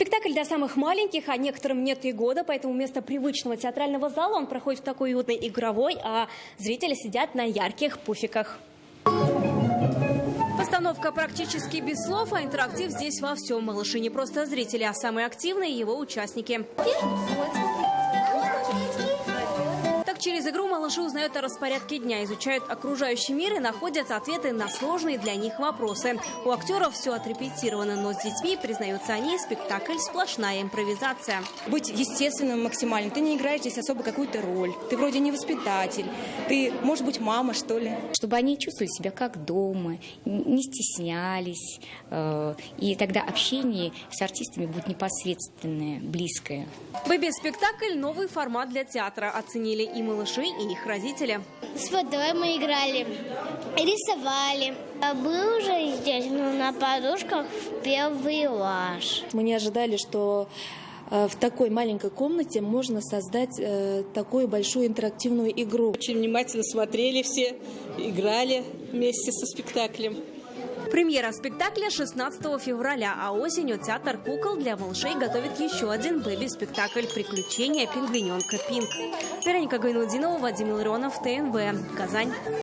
Спектакль для самых маленьких, а некоторым нет и года, поэтому вместо привычного театрального зала он проходит в такой уютной игровой, а зрители сидят на ярких пуфиках. Постановка практически без слов, а интерактив здесь во всем. Малыши не просто зрители, а самые активные его участники. Через игру малыши узнают о распорядке дня, изучают окружающий мир и находят ответы на сложные для них вопросы. У актеров все отрепетировано, но с детьми, признаются они, спектакль сплошная импровизация. Быть естественным максимально. Ты не играешь здесь особо какую-то роль. Ты вроде не воспитатель. Ты, может быть, мама, что ли. Чтобы они чувствовали себя как дома, не стеснялись. И тогда общение с артистами будет непосредственное, близкое. Бэби-спектакль – новый формат для театра. Оценили и малыши, и их родители. С водой мы играли, рисовали. Я был уже здесь, но на подушках в первый раз. Мы не ожидали, что в такой маленькой комнате можно создать такую большую интерактивную игру. Очень внимательно смотрели все, играли вместе со спектаклем. Премьера спектакля 16 февраля, а осенью театр кукол для малышей готовит еще один бэби-спектакль «Приключения пингвиненка Пинк». Вероника Гайнудинова, Вадим Илларионов, ТНВ, Казань.